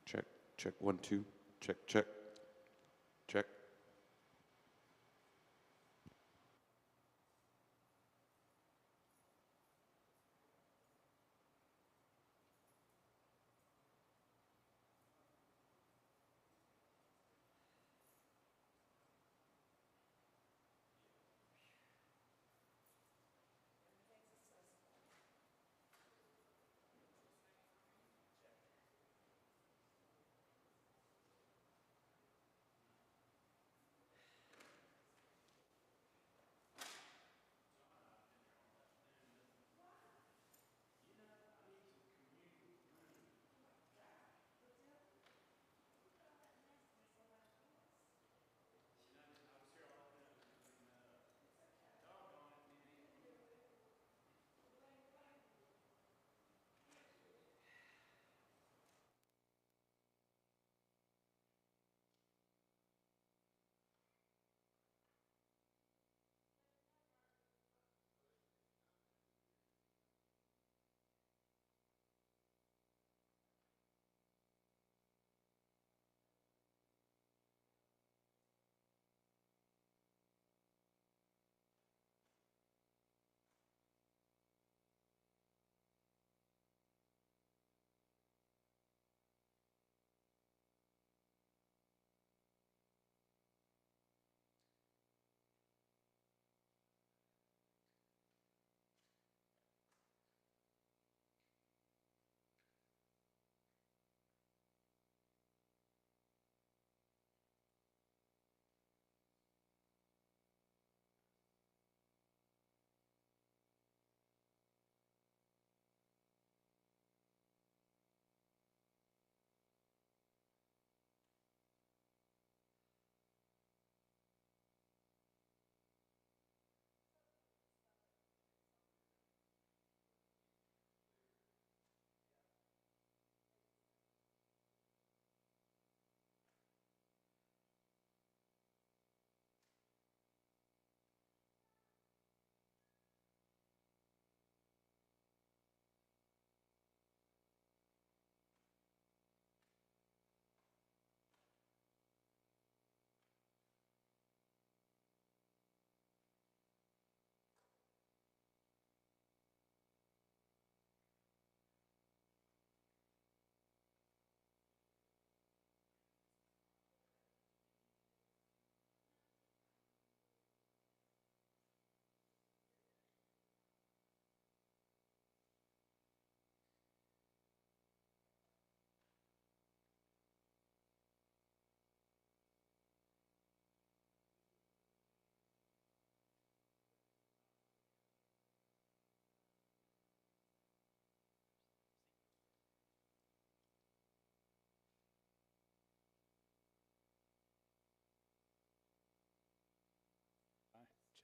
Check, check, 1, 2, check, check, check.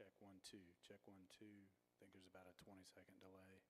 Check 1, 2, check 1, 2. I think there's about a 20-second delay.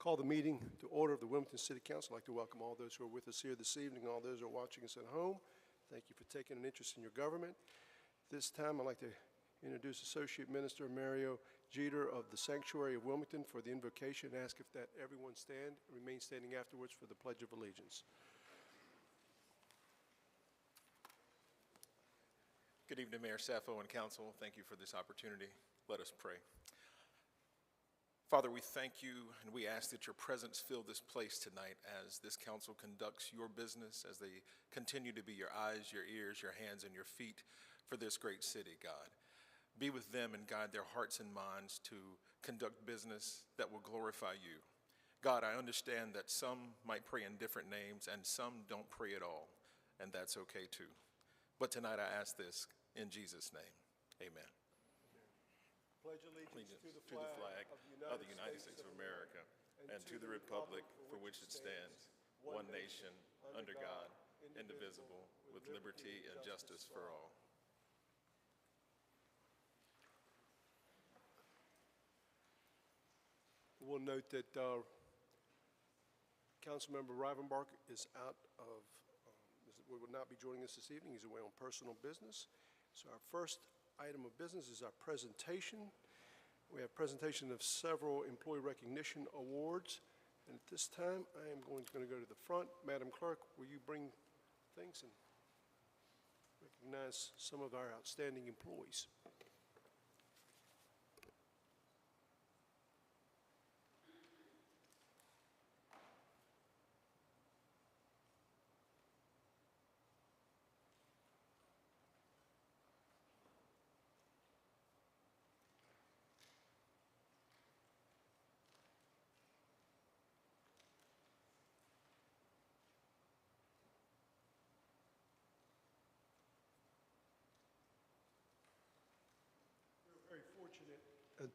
Call the meeting to order of the Wilmington City Council. I'd like to welcome all those who are with us here this evening, all those who are watching us at home. Thank you for taking an interest in your government. This time, I'd like to introduce Associate Minister Mario Jeter of the Sanctuary of Wilmington for the invocation. Ask if that everyone remain standing afterwards for the Pledge of Allegiance. Good evening, Mayor Sappho and Council. Thank you for this opportunity. Let us pray. Father, we thank you and we ask that your presence fill this place tonight as this council conducts your business, as they continue to be your eyes, your ears, your hands, and your feet for this great city, God. Be with them and guide their hearts and minds to conduct business that will glorify you. God, I understand that some might pray in different names and some don't pray at all, and that's okay too. But tonight I ask this in Jesus' name. Amen. Pledge allegiance to the flag of the United States of America and to the republic for which it stands, one nation, under God, indivisible, with liberty and justice for all. We'll note that Councilmember Rivenbark is out of, will not be joining us this evening. He's away on personal business. So our first item of business is our presentation. We have presentation of several employee recognition awards. And at this time, I am going to go to the front. Madam Clerk, will you bring things and recognize some of our outstanding employees?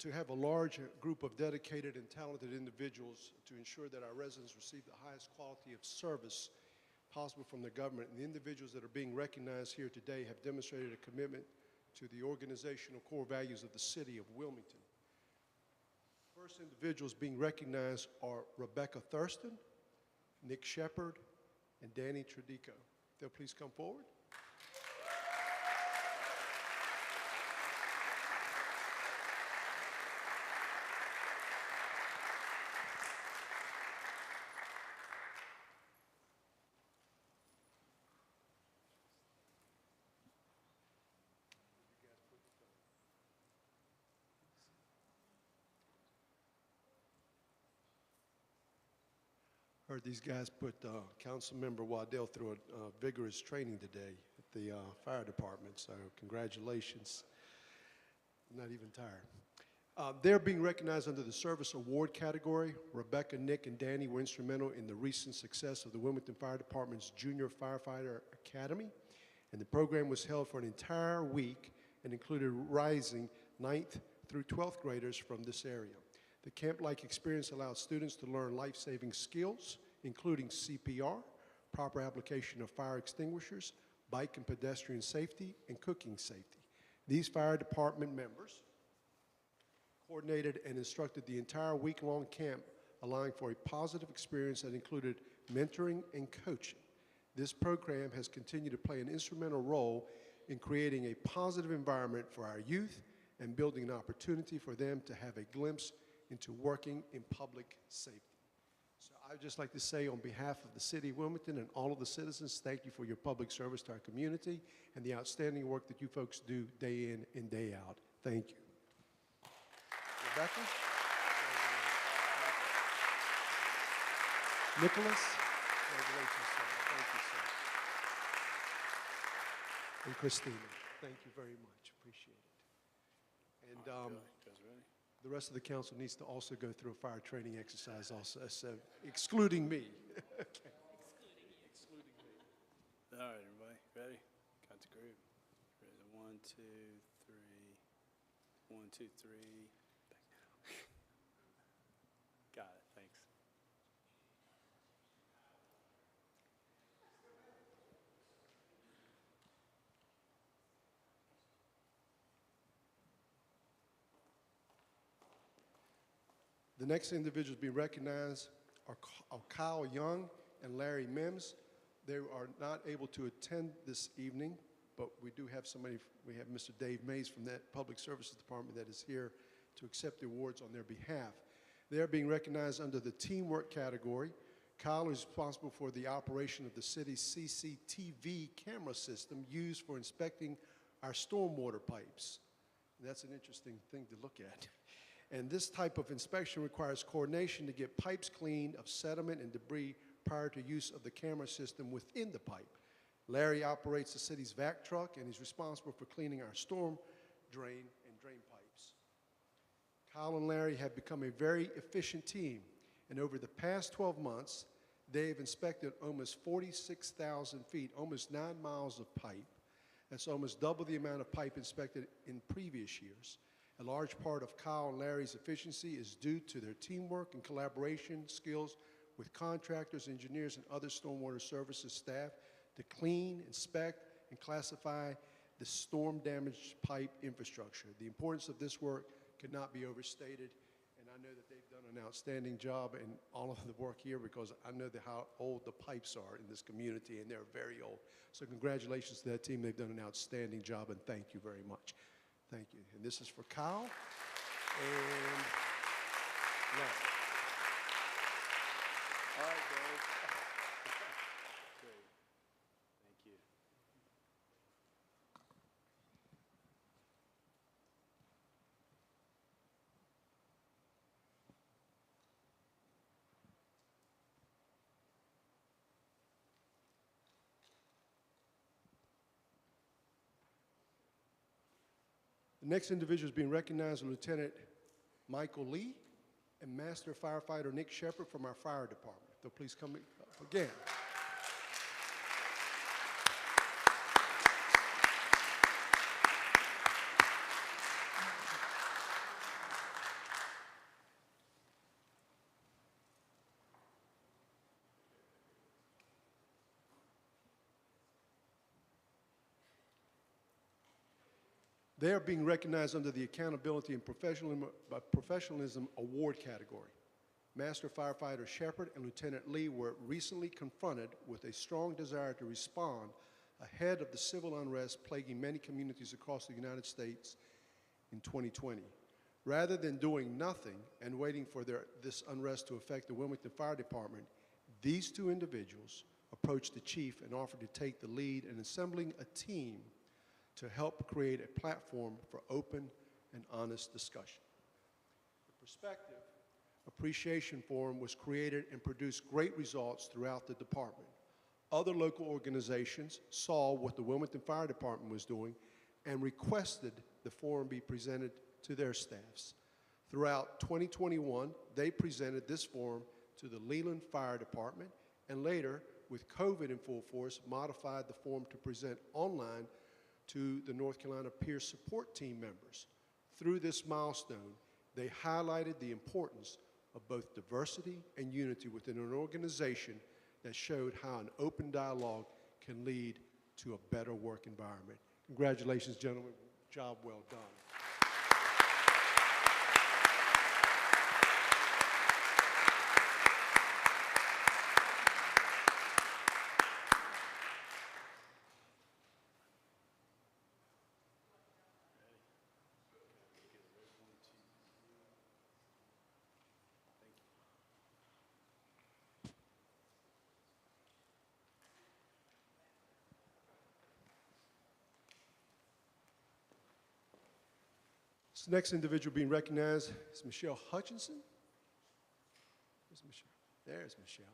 To have a large group of dedicated and talented individuals to ensure that our residents receive the highest quality of service possible from the government. And the individuals that are being recognized here today have demonstrated a commitment to the organizational core values of the city of Wilmington. First individuals being recognized are Rebecca Thurston, Nick Shepard, and Danny Tradico. If they'll please come forward. Heard these guys put Councilmember Waddell through a vigorous training today at the fire department, so congratulations. I'm not even tired. They're being recognized under the Service Award category. Rebecca, Nick, and Danny were instrumental in the recent success of the Wilmington Fire Department's Junior Firefighter Academy, and the program was held for an entire week and included rising 9th through 12th graders from this area. The camp-like experience allowed students to learn life-saving skills, including CPR, proper application of fire extinguishers, bike and pedestrian safety, and cooking safety. These fire department members coordinated and instructed the entire week-long camp, allowing for a positive experience that included mentoring and coaching. This program has continued to play an instrumental role in creating a positive environment for our youth and building an opportunity for them to have a glimpse into working in public safety. So I'd just like to say on behalf of the city of Wilmington and all of the citizens, thank you for your public service to our community and the outstanding work that you folks do day in and day out. Thank you. Rebecca? Nicholas? Congratulations, sir. Thank you, sir. And Christina, thank you very much. Appreciate it. And Guys ready? the rest of the council needs to also go through a fire training exercise also, so excluding me. Okay. Excluding me. All right, everybody, ready? Got the group. Ready? 1, 2, 3. 1, 2, 3. Got it, thanks. The next individuals being recognized are Kyle Young and Larry Mims. They are not able to attend this evening, but we do have somebody, we have Mr. Dave Mays from that Public Services Department that is here to accept the awards on their behalf. They are being recognized under the teamwork category. Kyle is responsible for the operation of the city's CCTV camera system used for inspecting our stormwater pipes. And that's an interesting thing to look at. And this type of inspection requires coordination to get pipes clean of sediment and debris prior to use of the camera system within the pipe. Larry operates the city's vac truck and is responsible for cleaning our storm drain and drain pipes. Kyle and Larry have become a very efficient team, and over the past 12 months, they've inspected almost 46,000 feet, almost 9 miles of pipe. That's almost double the amount of pipe inspected in previous years. A large part of Kyle and Larry's efficiency is due to their teamwork and collaboration skills with contractors, engineers, and other stormwater services staff to clean, inspect, and classify the storm-damaged pipe infrastructure. The importance of this work could not be overstated, and I know that they've done an outstanding job in all of the work here because I know how old the pipes are in this community, and they're very old. So congratulations to that team. They've done an outstanding job, and thank you very much. Thank you. And this is for Kyle and Larry. All right, Dave. Great. Thank you. The next individual is being recognized are Lieutenant Michael Lee and Master Firefighter Nick Shepard from our fire department. They'll please come up again. They are being recognized under the Accountability and Professionalism Award category. Master Firefighter Shepard and Lieutenant Lee were recently confronted with a strong desire to respond ahead of the civil unrest plaguing many communities across the United States in 2020. Rather than doing nothing and waiting for this unrest to affect the Wilmington Fire Department, these two individuals approached the chief and offered to take the lead in assembling a team to help create a platform for open and honest discussion. The Perspective Appreciation Forum was created and produced great results throughout the department. Other local organizations saw what the Wilmington Fire Department was doing and requested the forum be presented to their staffs. Throughout 2021, they presented this forum to the Leland Fire Department, and later, with COVID in full force, modified the forum to present online to the North Carolina Peer Support Team members. Through this milestone, they highlighted the importance of both diversity and unity within an organization that showed how an open dialogue can lead to a better work environment. Congratulations, gentlemen. Job well done. This next individual being recognized is Michelle Hutchinson. Where's Michelle? There's Michelle.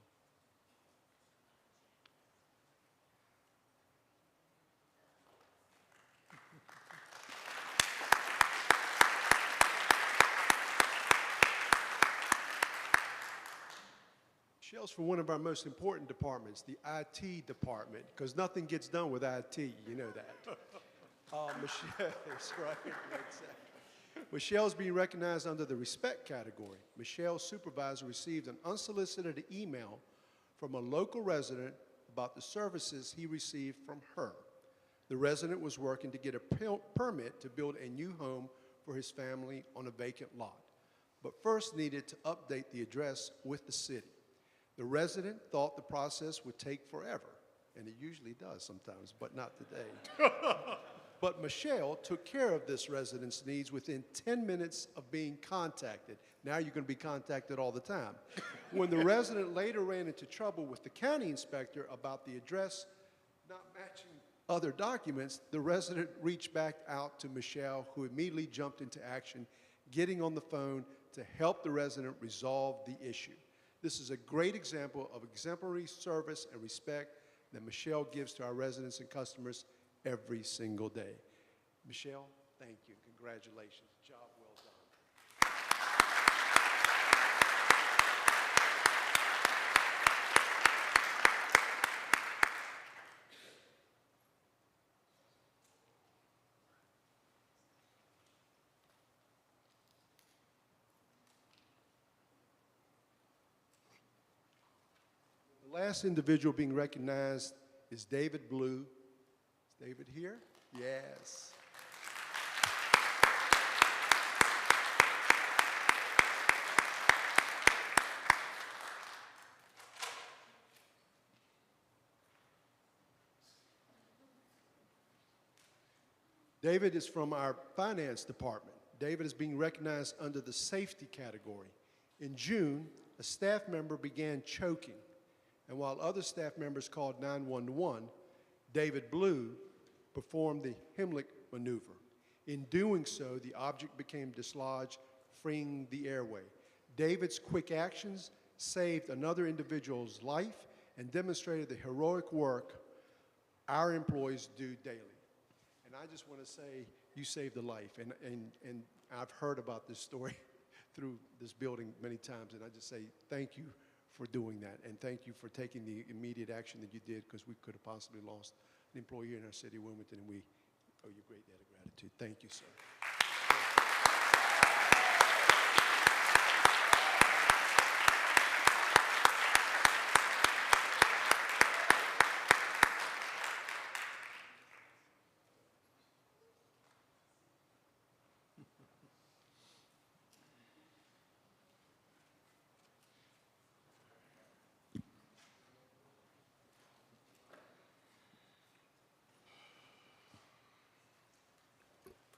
Michelle's from one of our most important departments, the IT department, because nothing gets done with IT, you know that. Michelle, that's right, exactly. Michelle's being recognized under the respect category. Michelle's supervisor received an unsolicited email from a local resident about the services he received from her. The resident was working to get a permit to build a new home for his family on a vacant lot. but first needed to update the address with the city. The resident thought the process would take forever, and it usually does sometimes, but not today. But Michelle took care of this resident's needs within 10 minutes of being contacted. Now you're going to be contacted all the time. When the resident later ran into trouble with the county inspector about the address not matching other documents, the resident reached back out to Michelle, who immediately jumped into action, getting on the phone to help the resident resolve the issue. This is a great example of exemplary service and respect that Michelle gives to our residents and customers every single day. Michelle, thank you. Congratulations. Job well done. The last individual being recognized is David Blue. Is David here? Yes. David is from our finance department. David is being recognized under the safety category. In June, a staff member began choking, and while other staff members called 911, David Blue performed the Heimlich maneuver. In doing so, the object became dislodged, freeing the airway. David's quick actions saved another individual's life and demonstrated the heroic work our employees do daily. And I just want to say, you saved a life. And I've heard about this story through this building many times, and I just say thank you for doing that, and thank you for taking the immediate action that you did, because we could have possibly lost an employee in our city of Wilmington, and we owe you a great debt of gratitude. Thank you, sir.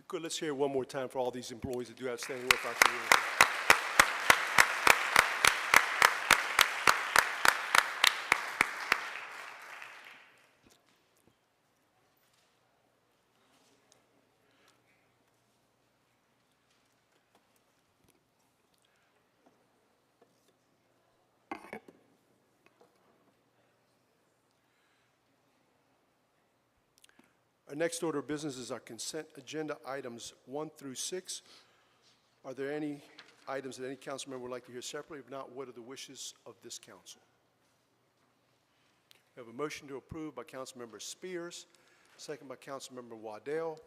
Good, let's hear it one more time for all these employees that do outstanding work for our community. Our next order of business is our consent agenda items 1 through 6. Are there any items that any council member would like to hear separately? If not, what are the wishes of this council? We have a motion to approve by Councilmember Spears, second by Councilmember Waddell.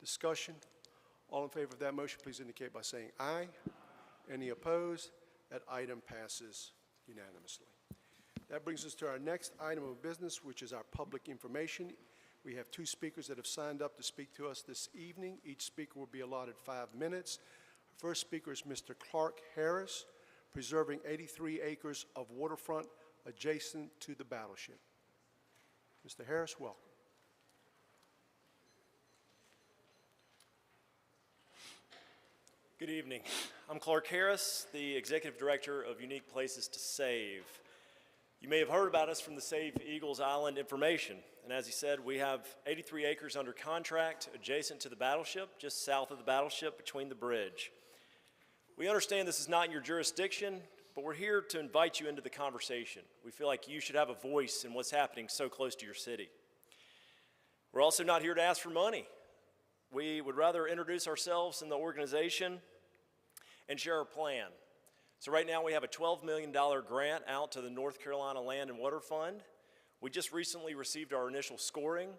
Discussion. All in favor of that motion, please indicate by saying aye. Any opposed? That item passes unanimously. That brings us to our next item of business, which is our public information. We have 2 speakers that have signed up to speak to us this evening. Each speaker will be allotted 5 minutes. Our first speaker is Mr. Clark Harris, preserving 83 acres of waterfront adjacent to the battleship. Mr. Harris, welcome. Good evening. I'm Clark Harris, the Executive Director of Unique Places to Save. You may have heard about us from the Save Eagles Island information. And as he said, we have 83 acres under contract adjacent to the battleship, just south of the battleship between the bridge. We understand this is not in your jurisdiction, but we're here to invite you into the conversation. We feel like you should have a voice in what's happening so close to your city. We're also not here to ask for money. We would rather introduce ourselves and the organization and share our plan. So right now we have a $12 million grant out to the North Carolina Land and Water Fund. We just recently received our initial scoring,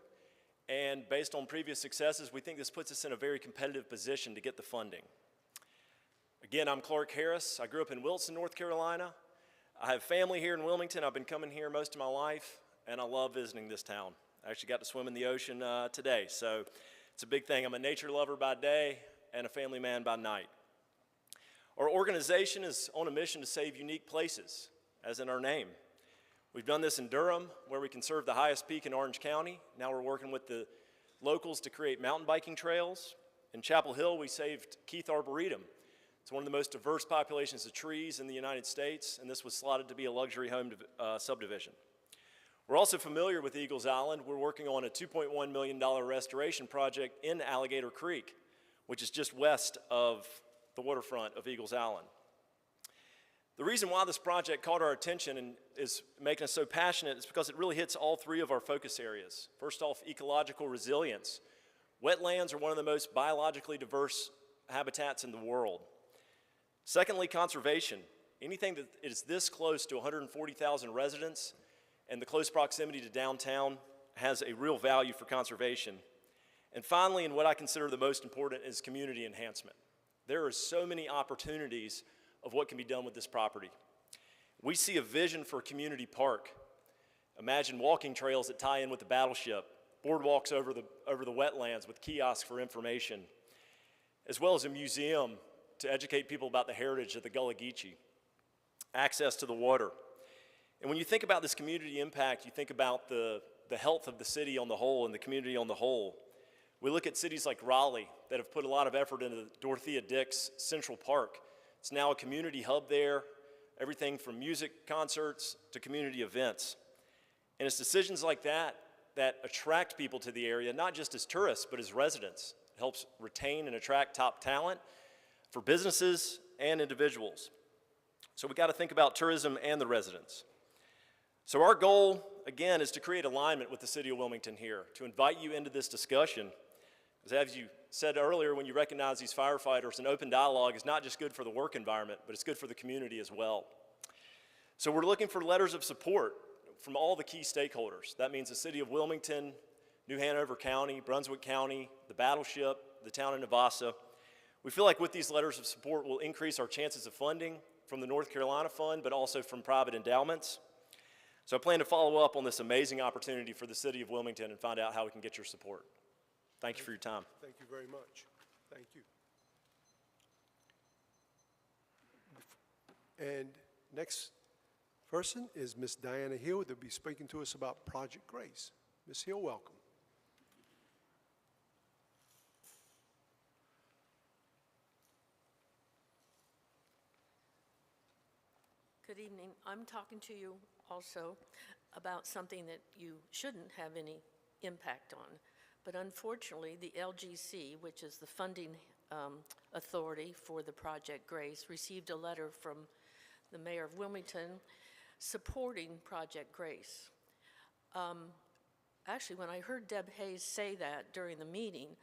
and based on previous successes, we think this puts us in a very competitive position to get the funding. Again, I'm Clark Harris. I grew up in Wilson, North Carolina. I have family here in Wilmington. I've been coming here most of my life, and I love visiting this town. I actually got to swim in the ocean today, so it's a big thing. I'm a nature lover by day and a family man by night. Our organization is on a mission to save unique places, as in our name. We've done this in Durham, where we conserve the highest peak in Orange County. Now we're working with the locals to create mountain biking trails. In Chapel Hill, we saved Keith Arboretum. It's one of the most diverse populations of trees in the United States, and this was slotted to be a luxury home subdivision. We're also familiar with Eagles Island. We're working on a $2.1 million restoration project in Alligator Creek, which is just west of the waterfront of Eagles Island. The reason why this project caught our attention and is making us so passionate is because it really hits all three of our focus areas. First off, ecological resilience. Wetlands are one of the most biologically diverse habitats in the world. Secondly, conservation. Anything that is this close to 140,000 residents and the close proximity to downtown has a real value for conservation. And finally, and what I consider the most important, is community enhancement. There are so many opportunities of what can be done with this property. We see a vision for a community park. Imagine walking trails that tie in with the battleship, boardwalks over the wetlands with kiosks for information, as well as a museum to educate people about the heritage of the Gullah Geechee, access to the water. And when you think about this community impact, you think about the health of the city on the whole and the community on the whole. We look at cities like Raleigh that have put a lot of effort into Dorothea Dix Central Park. It's now a community hub there, everything from music concerts to community events. And it's decisions like that that attract people to the area, not just as tourists, but as residents. It helps retain and attract top talent for businesses and individuals. So we got to think about tourism and the residents. So our goal, again, is to create alignment with the city of Wilmington here, to invite you into this discussion. As you said earlier, when you recognize these firefighters, an open dialogue is not just good for the work environment, but it's good for the community as well. So we're looking for letters of support from all the key stakeholders. That means the city of Wilmington, New Hanover County, Brunswick County, the battleship, the town of Navassa. We feel like with these letters of support, we'll increase our chances of funding from the North Carolina Fund, but also from private endowments. So I plan to follow up on this amazing opportunity for the city of Wilmington and find out how we can get your support. Thank you for your time. Thank you very much. Thank you. And next person is Ms. Diana Hill. They'll be speaking to us about Project Grace. Ms. Hill, welcome. Good evening. I'm talking to you also about something that you shouldn't have any impact on. But unfortunately, the LGC, which is the funding authority for the Project Grace, received a letter from the mayor of Wilmington supporting Project Grace. Actually, when I heard Deb Hayes say that during the meeting,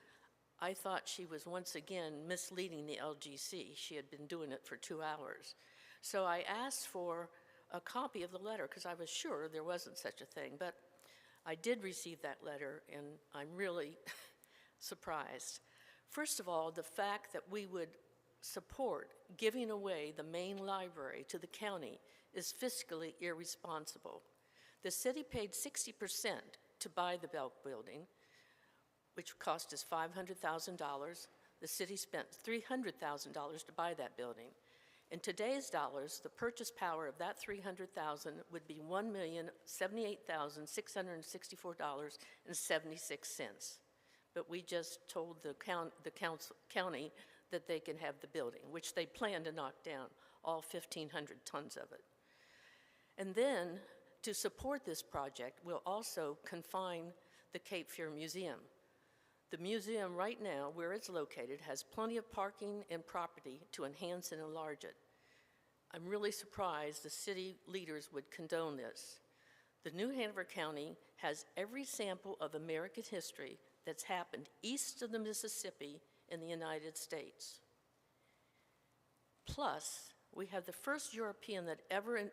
I thought she was once again misleading the LGC. She had been doing it for 2 hours. So I asked for a copy of the letter because I was sure there wasn't such a thing. But I did receive that letter, and I'm really surprised. First of all, the fact that we would support giving away the main library to the county is fiscally irresponsible. The city paid 60% to buy the Belk building, which cost us $500,000. The city spent $300,000 to buy that building. In today's dollars, the purchase power of that $300,000 would be $1,078,664.76. But we just told the county that they can have the building, which they plan to knock down, all 1,500 tons of it. And then, to support this project, we'll also confine the Cape Fear Museum. The museum right now, where it's located, has plenty of parking and property to enhance and enlarge it. I'm really surprised the city leaders would condone this. The New Hanover County has every sample of American history that's happened east of the Mississippi in the United States. Plus, we have the first European that ever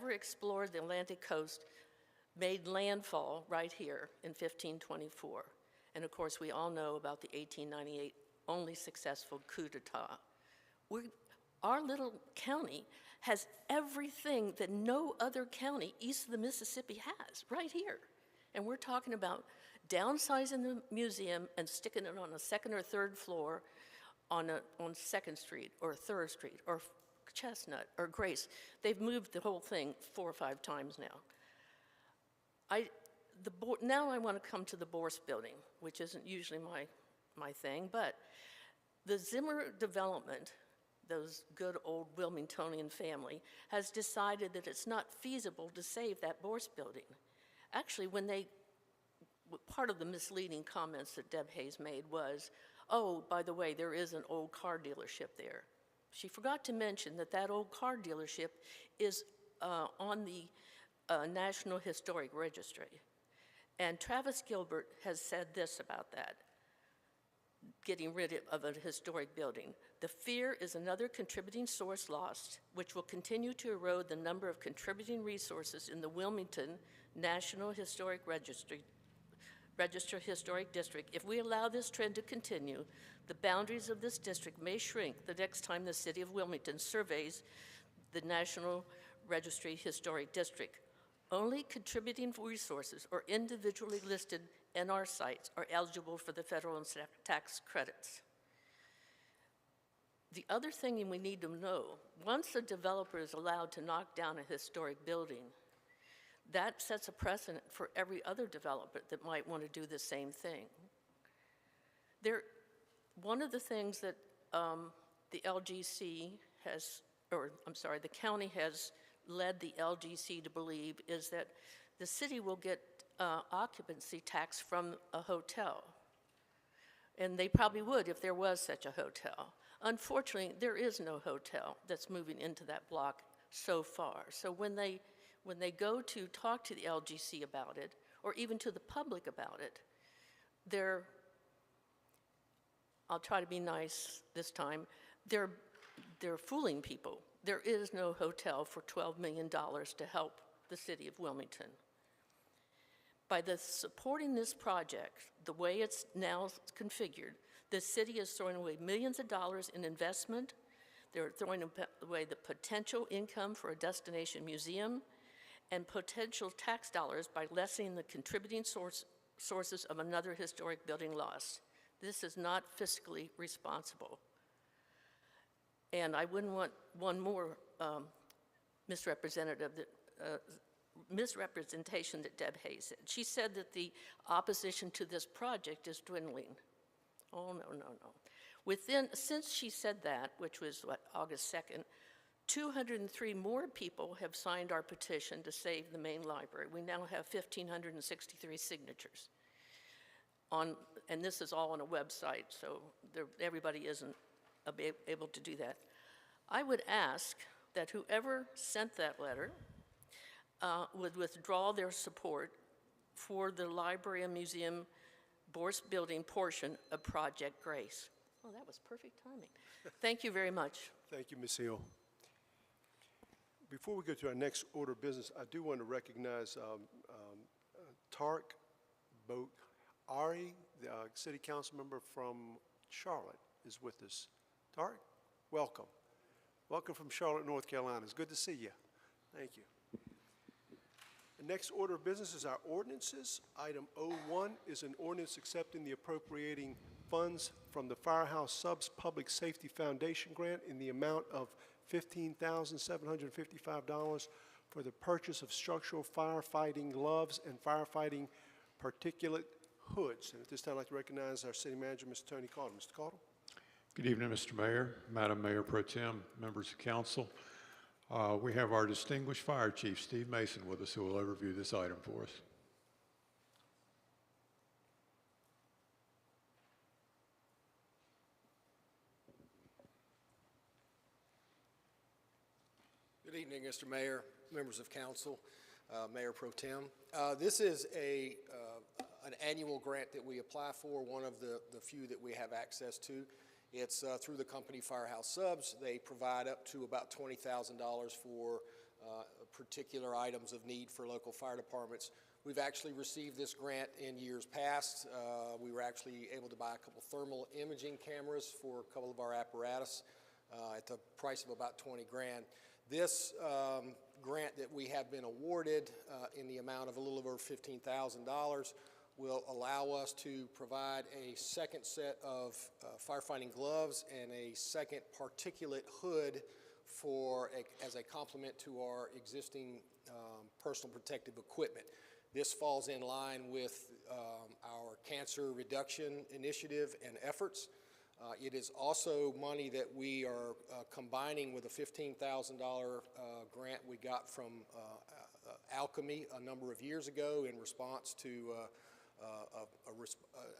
explored the Atlantic coast, made landfall right here in 1524. And of course, we all know about the 1898 only successful coup d'etat. Our little county has everything that no other county east of the Mississippi has, right here. And we're talking about downsizing the museum and sticking it on a second or third floor on 2nd Street or 3rd Street or Chestnut or Grace. They've moved the whole thing 4 or 5 times now. Now I want to come to the Bourse building, which isn't usually my thing, but the Zimmer development, those good old Wilmingtonian family, has decided that it's not feasible to save that Bourse building. Actually, part of the misleading comments that Deb Hayes made was, oh, by the way, there is an old car dealership there. She forgot to mention that that old car dealership is on the National Historic Registry. And Travis Gilbert has said this about that, getting rid of a historic building. The fear is another contributing source lost, which will continue to erode the number of contributing resources in the Wilmington National Historic Register Historic District. If we allow this trend to continue, the boundaries of this district may shrink the next time the city of Wilmington surveys the National Registry Historic District. Only contributing resources or individually listed NR sites are eligible for the federal and tax credits. The other thing we need to know, once a developer is allowed to knock down a historic building, that sets a precedent for every other developer that might want to do the same thing. One of the things that the county has led the LGC to believe is that the city will get occupancy tax from a hotel. And they probably would if there was such a hotel. Unfortunately, there is no hotel that's moving into that block so far. So when they go to talk to the LGC about it, or even to the public about it, I'll try to be nice this time, they're fooling people. There is no hotel for $12 million to help the city of Wilmington. By supporting this project, the way it's now configured, the city is throwing away millions of dollars in investment. They're throwing away the potential income for a destination museum and potential tax dollars by lessening the contributing sources of another historic building loss. This is not fiscally responsible. And I wouldn't want one more misrepresentation that Deb Hayes said. She said that the opposition to this project is dwindling. Oh, no. Since she said that, which was, August 2nd, 203 more people have signed our petition to save the main library. We now have 1,563 signatures. And this is all on a website, so everybody isn't able to do that. I would ask that whoever sent that letter would withdraw their support for the library and museum Bourse building portion of Project Grace. Oh, that was perfect timing. Thank you very much. Thank you, Ms. Hill. Before we go to our next order of business, I do want to recognize Tarek Bokhari, the city council member from Charlotte, is with us. Tarek, welcome. Welcome from Charlotte, North Carolina. It's good to see you. Thank you. The next order of business is our ordinances. Item 01 is an ordinance accepting the appropriating funds from the Firehouse Subs Public Safety Foundation grant in the amount of $15,755 for the purchase of structural firefighting gloves and firefighting particulate hoods. And at this time, I'd like to recognize our city manager, Mr. Tony Caudle. Mr. Caudle. Good evening, Mr. Mayor, Madam Mayor Pro Tem, members of council. We have our distinguished Fire Chief, Steve Mason, with us, who will overview this item for us. Good evening, Mr. Mayor, members of council, Mayor Pro Tem. This is an annual grant that we apply for, one of the few that we have access to. It's through the company Firehouse Subs. They provide up to about $20,000 for particular items of need for local fire departments. We've actually received this grant in years past. We were actually able to buy a couple thermal imaging cameras for a couple of our apparatus at the price of about 20 grand. This grant that we have been awarded in the amount of a little over $15,000 will allow us to provide a second set of firefighting gloves and a second particulate hood as a complement to our existing personal protective equipment. This falls in line with our cancer reduction initiative and efforts. It is also money that we are combining with a $15,000 grant we got from Alchemy a number of years ago in response to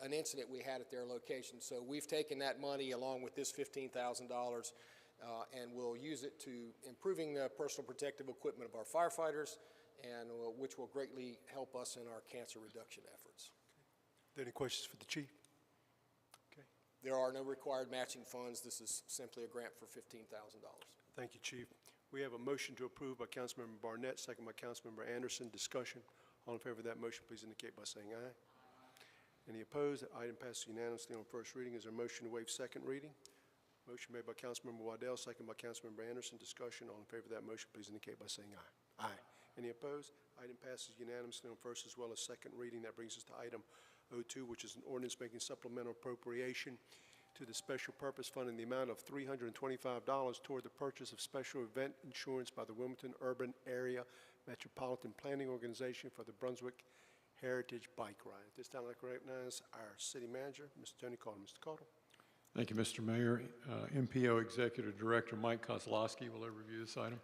an incident we had at their location. So we've taken that money along with this $15,000 and we'll use it to improving the personal protective equipment of our firefighters, and which will greatly help us in our cancer reduction efforts. Are there any questions for the chief? Okay. There are no required matching funds. This is simply a grant for $15,000. Thank you, Chief. We have a motion to approve by Councilmember Barnett, second by Councilmember Anderson. Discussion. All in favor of that motion, please indicate by saying aye. Any opposed? That item passes unanimously on first reading. Is there a motion to waive second reading? Motion made by Councilmember Waddell, second by Councilmember Anderson. Discussion. All in favor of that motion, please indicate by saying aye. Aye. Any opposed? Item passes unanimously on first as well as second reading. That brings us to item 02, which is an ordinance making supplemental appropriation to the Special Purpose Fund in the amount of $325 toward the purchase of special event insurance by the Wilmington Urban Area Metropolitan Planning Organization for the Brunswick Heritage Bike Ride. At this time, I'd like to recognize our city manager, Mr. Tony Caudle. Mr. Caudle. Thank you, Mr. Mayor. MPO Executive Director Mike Kozlowski will overview this item.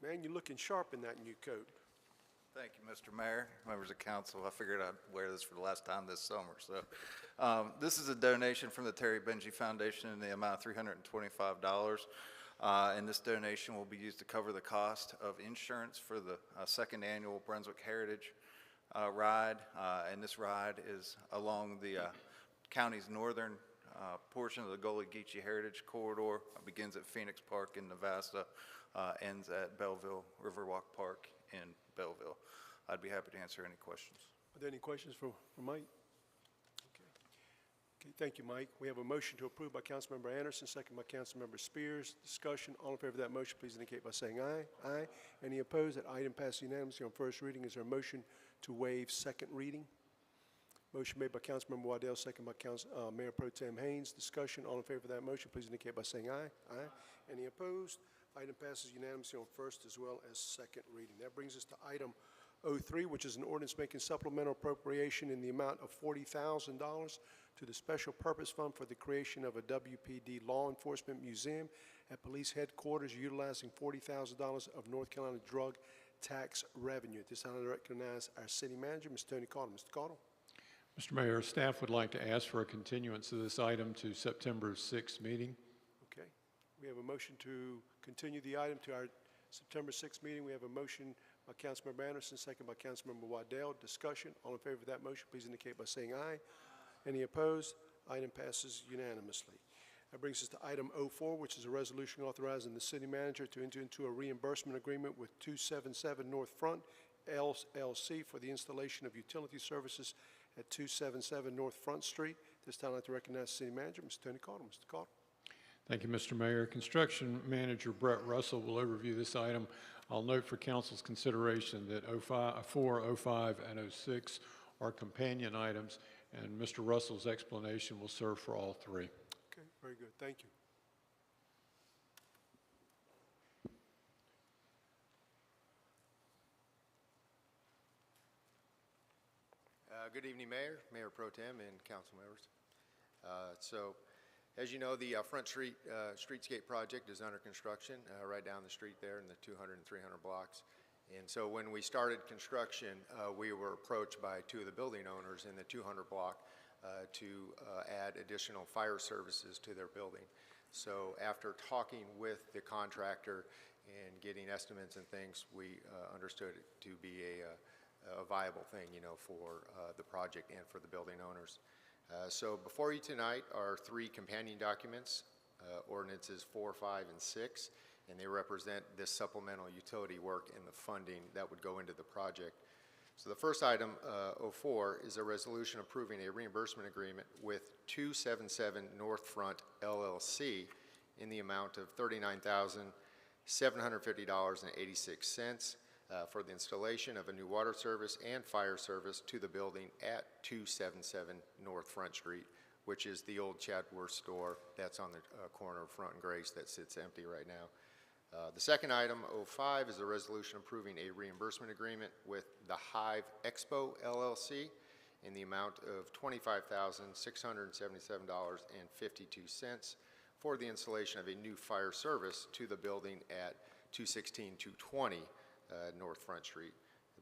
Man, you're looking sharp in that new coat. Thank you, Mr. Mayor, members of council. I figured I'd wear this for the last time this summer. So, this is a donation from the Terry Benji Foundation in the amount of $325. And this donation will be used to cover the cost of insurance for the second annual Brunswick Heritage Ride. And this ride is along the county's northern portion of the Gullah Geechee Heritage Corridor. It begins at Phoenix Park in Navasta, ends at Belleville Riverwalk Park in Belleville. I'd be happy to answer any questions. Are there any questions for Mike? Okay, thank you, Mike. We have a motion to approve by Councilmember Anderson, second by Councilmember Spears. Discussion. All in favor of that motion, please indicate by saying aye. Aye. Any opposed? That item passes unanimously on first reading. Is there a motion to waive second reading? Motion made by Councilmember Waddell, second by Mayor Pro Tem Haynes. Discussion. All in favor of that motion, please indicate by saying aye. Aye. Any opposed? Item passes unanimously on first as well as second reading. That brings us to item 03, which is an ordinance making supplemental appropriation in the amount of $40,000 to the Special Purpose Fund for the creation of a WPD Law Enforcement Museum at Police Headquarters, utilizing $40,000 of North Carolina drug tax revenue. At this time, I recognize our city manager, Mr. Tony Caudle. Mr. Caudle. Mr. Mayor, staff would like to ask for a continuance of this item to September 6th meeting. Okay. We have a motion to continue the item to our September 6th meeting. We have a motion by Councilmember Anderson, second by Councilmember Waddell. Discussion. All in favor of that motion, please indicate by saying aye. Any opposed? Item passes unanimously. That brings us to item 04, which is a resolution authorizing the city manager to enter into a reimbursement agreement with 277 North Front LLC for the installation of utility services at 277 North Front Street. This time I'd like to recognize the city manager, Mr. Tony Caudle. Mr. Caudle. Thank you, Mr. Mayor. Construction Manager Brett Russell will overview this item. I'll note for council's consideration that 04, 05, and 06 are companion items, and Mr. Russell's explanation will serve for all three. Okay, very good. Thank you. Good evening, Mayor, Mayor Pro Tem, and council members. As you know, the Front Street Streetscape project is under construction right down the street there in the 200 and 300 blocks. And so when we started construction, we were approached by two of the building owners in the 200 block to add additional fire services to their building. So after talking with the contractor and getting estimates and things, we understood it to be a viable thing, you know, for the project and for the building owners. So before you tonight are three companion documents, ordinances 4, 5, and 6, and they represent this supplemental utility work and the funding that would go into the project. So the first item, 04, is a resolution approving a reimbursement agreement with 277 North Front LLC in the amount of $39,750.86. for the installation of a new water service and fire service to the building at 277 North Front Street, which is the old Chadworth store that's on the corner of Front and Grace that sits empty right now. The second item, 05, is a resolution approving a reimbursement agreement with the Hive Expo LLC in the amount of $25,677.52 for the installation of a new fire service to the building at 216-220 North Front Street.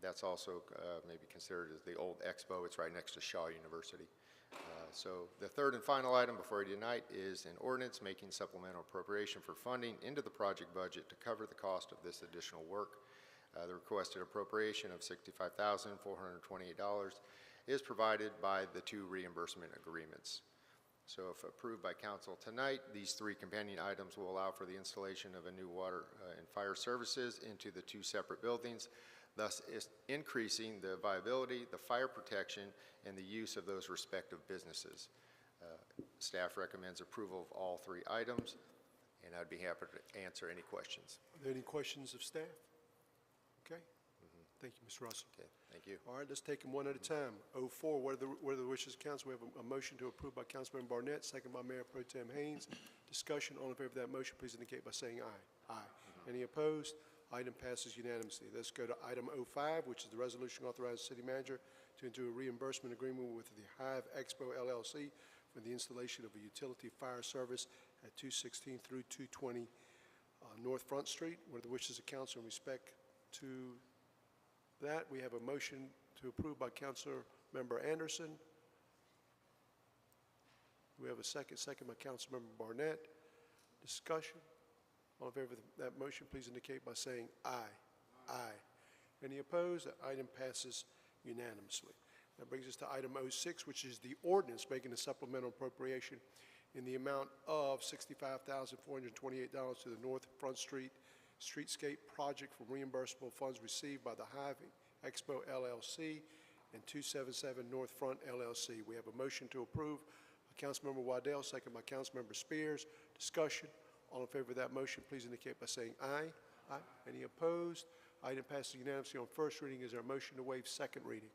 That's also maybe considered as the old Expo. It's right next to Shaw University. So the third and final item before you tonight is an ordinance making supplemental appropriation for funding into the project budget to cover the cost of this additional work. The requested appropriation of $65,428 is provided by the two reimbursement agreements. So if approved by council tonight, these three companion items will allow for the installation of a new water and fire services into the two separate buildings, thus increasing the viability, the fire protection, and the use of those respective businesses. Staff recommends approval of all three items, and I'd be happy to answer any questions. Are there any questions of staff? Okay. Thank you, Ms. Russell. Okay, thank you. All right, let's take them one at a time. 04, what are the wishes of council? We have a motion to approve by Councilmember Barnett, second by Mayor Pro Tem Haynes. Discussion, all in favor of that motion, please indicate by saying aye. Aye. Any opposed? Item passes unanimously. Let's go to item 05, which is the resolution authorizing the city manager to enter a reimbursement agreement with the Hive Expo LLC for the installation of a utility fire service at 216 through 220 North Front Street. What are the wishes of council in respect to that? We have a motion to approve by Councilmember Anderson. We have a second by Councilmember Barnett. Discussion. All in favor of that motion, please indicate by saying aye. Aye. Any opposed? That item passes unanimously. That brings us to item 06, which is the ordinance making a supplemental appropriation in the amount of $65,428 to the North Front Street Streetscape project from reimbursable funds received by the Hive Expo LLC and 277 North Front LLC. We have a motion to approve by Councilmember Waddell, second by Councilmember Spears. Discussion. All in favor of that motion, please indicate by saying aye. Aye. Any opposed? Item passes unanimously on first reading. Is there a motion to waive second reading?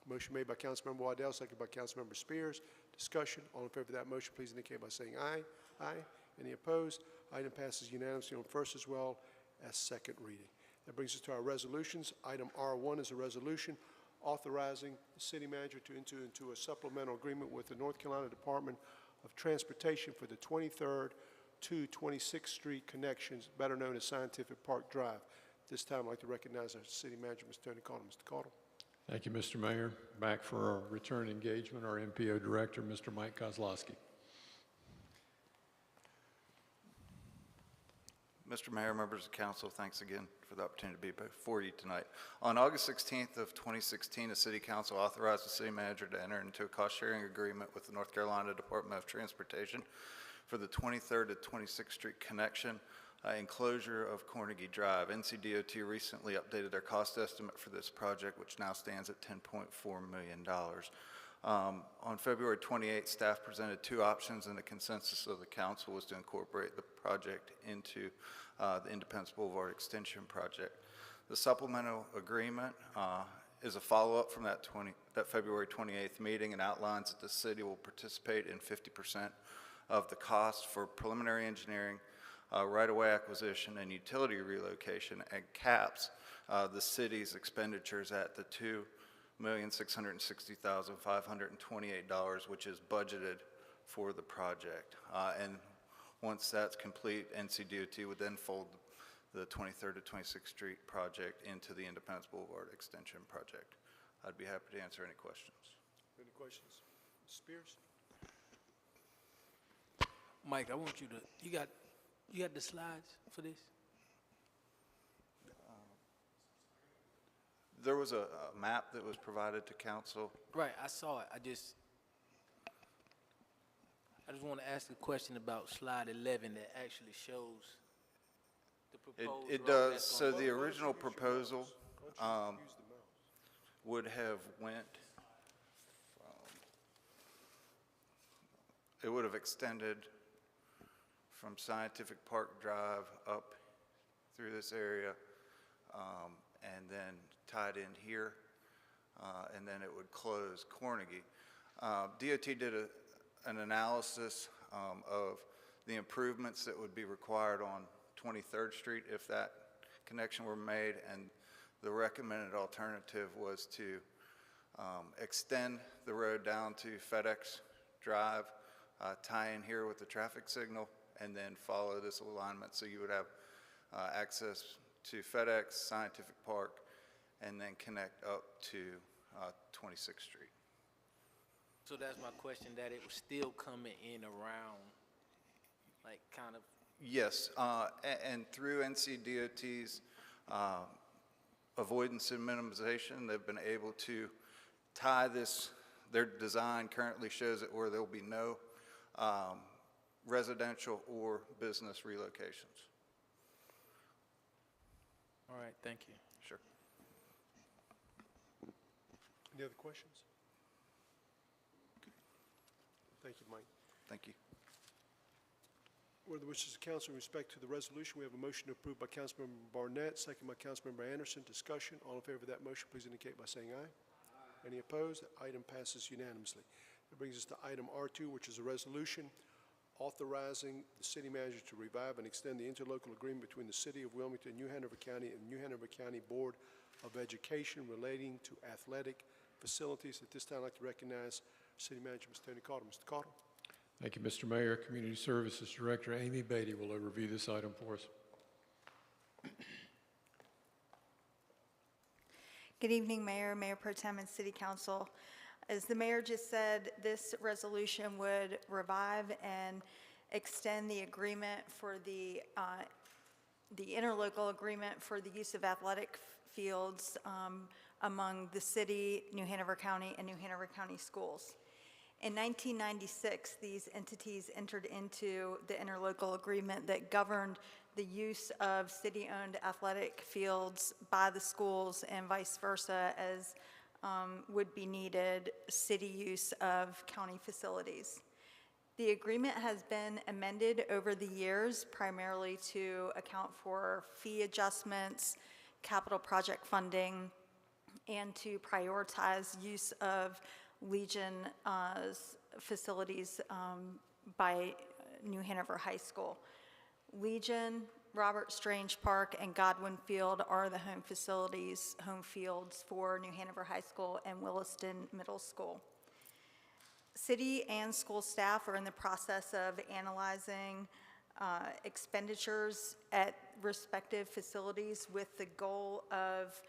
Motion made by Councilmember Waddell, second by Councilmember Spears. Discussion. All in favor of that motion, please indicate by saying aye. Aye. Any opposed? Item passes unanimously on first as well as second reading. That brings us to our resolutions. Item R1 is a resolution authorizing the city manager to enter into a supplemental agreement with the North Carolina Department of Transportation for the 23rd to 26th Street connections, better known as Scientific Park Drive. This time, I'd like to recognize our city manager, Mr. Tony Caudill. Mr. Caudill. Thank you, Mr. Mayor. Back for our return engagement, our MPO director, Mr. Mike Kozlowski. Mr. Mayor, members of council, thanks again for the opportunity to be before you tonight. On August 16th of 2016, the City Council authorized the city manager to enter into a cost-sharing agreement with the North Carolina Department of Transportation for the 23rd to 26th Street connection enclosure of Carnegie Drive. NCDOT recently updated their cost estimate for this project, which now stands at $10.4 million. On February 28th, staff presented two options, and the consensus of the council was to incorporate the project into the Independence Boulevard Extension project. The supplemental agreement is a follow-up from that February 28th meeting and outlines that the city will participate in 50% of the cost for preliminary engineering, right-of-way acquisition, and utility relocation, and caps the city's expenditures at the $2,660,528, which is budgeted for the project. And once that's complete, NCDOT would then fold the 23rd to 26th Street project into the Independence Boulevard Extension project. I'd be happy to answer any questions. Any questions? Spears? Mike, I want you to, you got the slides for this? There was a map that was provided to council. Right, I saw it. I just want to ask a question about slide 11 that actually shows the proposed. It road does. that's So gonna the go. original proposal would have went it would have extended from Scientific Park Drive up through this area and then tied in here, and then it would close Cornegie. DOT did an analysis of the improvements that would be required on 23rd Street if that connection were made, and the recommended alternative was to extend the road down to FedEx Drive, tie in here with the traffic signal, and then follow this alignment so you would have access to FedEx, Scientific Park, and then connect up to 26th Street. So that's my question, that it was still coming in around, like kind of. Yes, and through NCDOT's avoidance and minimization, they've been able to tie this. Their design currently shows it where there'll be no residential or business relocations. All right, thank you. Sure. Any other questions? Thank you, Mike. Thank you. What are the wishes of council in respect to the resolution? We have a motion approved by Councilmember Barnett, second by Councilmember Anderson. Discussion. All in favor of that motion, please indicate by saying aye. Any opposed? The item passes unanimously. That brings us to item R2, which is a resolution authorizing the city manager to revive and extend the interlocal agreement between the City of Wilmington, New Hanover County, and New Hanover County Board of Education relating to athletic facilities. At this time, I'd like to recognize City Manager, Mr. Tony Carter. Mr. Carter. Thank you, Mr. Mayor. Community Services Director Amy Beatty will overview this item for us. Good evening, Mayor, Mayor Pro Tem, and City Council. As the Mayor just said, this resolution would revive and extend the agreement for the interlocal agreement for the use of athletic fields among the city, New Hanover County, and New Hanover County schools. In 1996, these entities entered into the interlocal agreement that governed the use of city-owned athletic fields by the schools and vice versa as would be needed city use of county facilities. The agreement has been amended over the years primarily to account for fee adjustments, capital project funding, and to prioritize use of Legion's facilities by New Hanover High School. Legion, Robert Strange Park, and Godwin Field are the home fields for New Hanover High School and Williston Middle School. City and school staff are in the process of analyzing expenditures at respective facilities with the goal of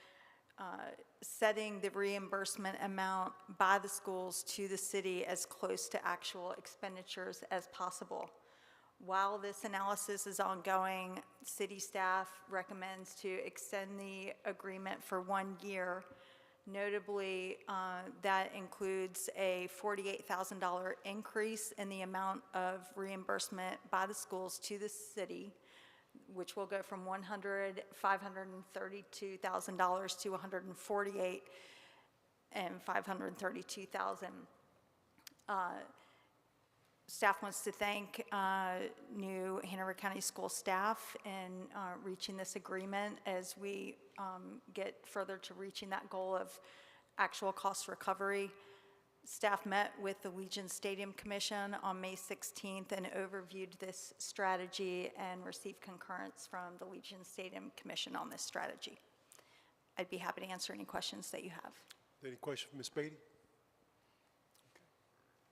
setting the reimbursement amount by the schools to the city as close to actual expenditures as possible. While this analysis is ongoing, city staff recommends to extend the agreement for 1 year. Notably, that includes a $48,000 increase in the amount of reimbursement by the schools to the city, which will go from $532,000 to $148,000 and $532,000. Staff wants to thank New Hanover County School staff in reaching this agreement as we get further to reaching that goal of actual cost recovery. Staff met with the Legion Stadium Commission on May 16th and overviewed this strategy and received concurrence from the Legion Stadium Commission on this strategy. I'd be happy to answer any questions that you have. Any questions for Ms. Beatty? Okay.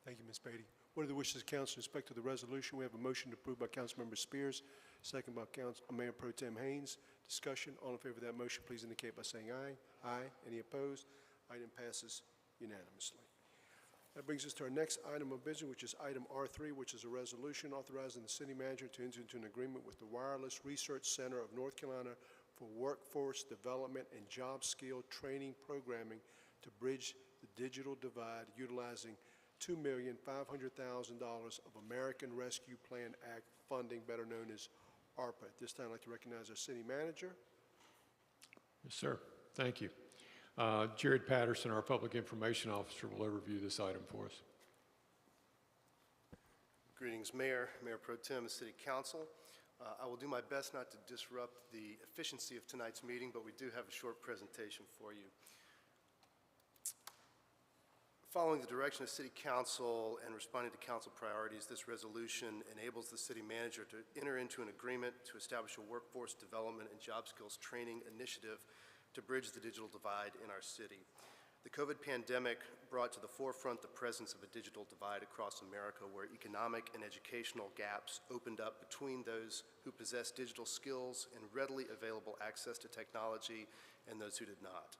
Thank you, Ms. Beatty. What are the wishes of council in respect to the resolution? We have a motion approved by Councilmember Spears, second by Mayor Pro Tem Haynes. Discussion. All in favor of that motion, please indicate by saying aye. Aye. Any opposed? Item passes unanimously. That brings us to our next item of business, which is item R3, which is a resolution authorizing the city manager to enter into an agreement with the Wireless Research Center of North Carolina for workforce development and job skill training programming to bridge the digital divide utilizing $2,500,000 of American Rescue Plan Act funding, better known as ARPA. At this time, I'd like to recognize our city manager. Yes, sir. Thank you. Jared Patterson, our Public Information Officer, will overview this item for us. Greetings, Mayor, Mayor Pro Tem, and City Council. I will do my best not to disrupt the efficiency of tonight's meeting, but we do have a short presentation for you. Following the direction of City Council and responding to Council priorities, this resolution enables the City Manager to enter into an agreement to establish a workforce development and job skills training initiative to bridge the digital divide in our city. The COVID pandemic brought to the forefront the presence of a digital divide across America, where economic and educational gaps opened up between those who possess digital skills and readily available access to technology and those who did not.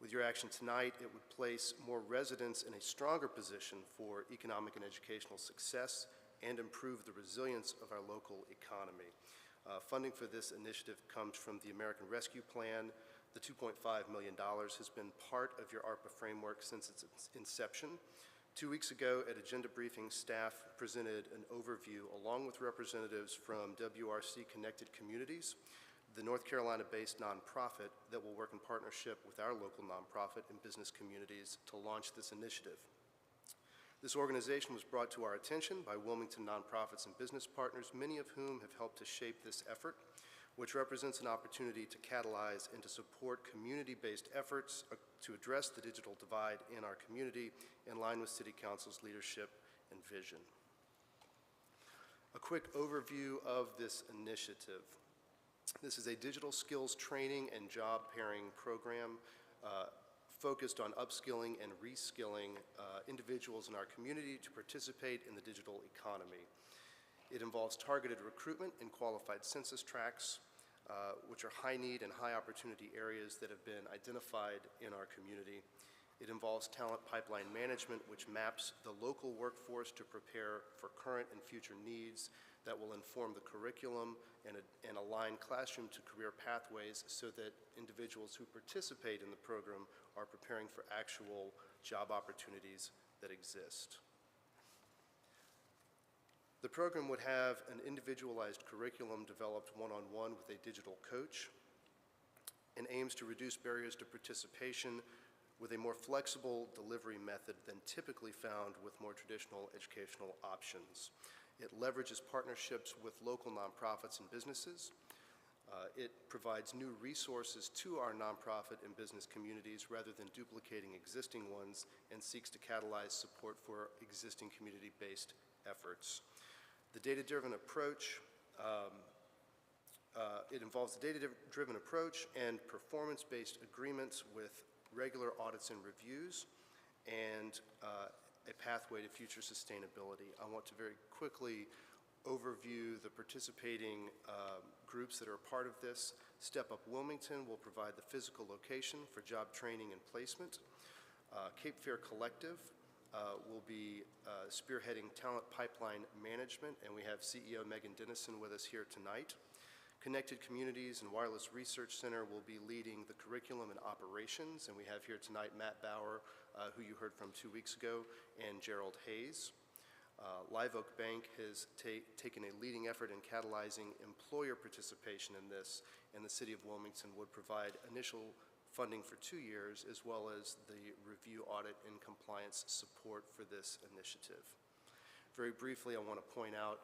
With your action tonight, it would place more residents in a stronger position for economic and educational success and improve the resilience of our local economy. Funding for this initiative comes from the American Rescue Plan. The $2.5 million has been part of your ARPA framework since its inception. 2 weeks ago at agenda briefing, staff presented an overview along with representatives from WRC Connected Communities, the North Carolina-based nonprofit that will work in partnership with our local nonprofit and business communities to launch this initiative. This organization was brought to our attention by Wilmington nonprofits and business partners, many of whom have helped to shape this effort, which represents an opportunity to catalyze and to support community-based efforts to address the digital divide in our community in line with City Council's leadership and vision. A quick overview of this initiative. This is a digital skills training and job pairing program focused on upskilling and reskilling individuals in our community to participate in the digital economy. It involves targeted recruitment in qualified census tracts, which are high need and high opportunity areas that have been identified in our community. It involves talent pipeline management, which maps the local workforce to prepare for current and future needs that will inform the curriculum and align classroom to career pathways so that individuals who participate in the program are preparing for actual job opportunities that exist. The program would have an individualized curriculum developed one-on-one with a digital coach and aims to reduce barriers to participation with a more flexible delivery method than typically found with more traditional educational options. It leverages partnerships with local nonprofits and businesses. It provides new resources to our nonprofit and business communities rather than duplicating existing ones, and seeks to catalyze support for existing community-based efforts. The data-driven approach, it involves the data-driven approach and performance-based agreements with regular audits and reviews, and a pathway to future sustainability. I want to very quickly overview the participating groups that are a part of this. Step Up Wilmington will provide the physical location for job training and placement. Cape Fear Collective will be spearheading talent pipeline management, and we have CEO Megan Dennison with us here tonight. Connected Communities and Wireless Research Center will be leading the curriculum and operations, and we have here tonight Matt Bauer, who you heard from 2 weeks ago, and Gerald Hayes. Live Oak Bank has taken a leading effort in catalyzing employer participation in this, and the City of Wilmington would provide initial funding for 2 years, as well as the review, audit, and compliance support for this initiative. Very briefly, I want to point out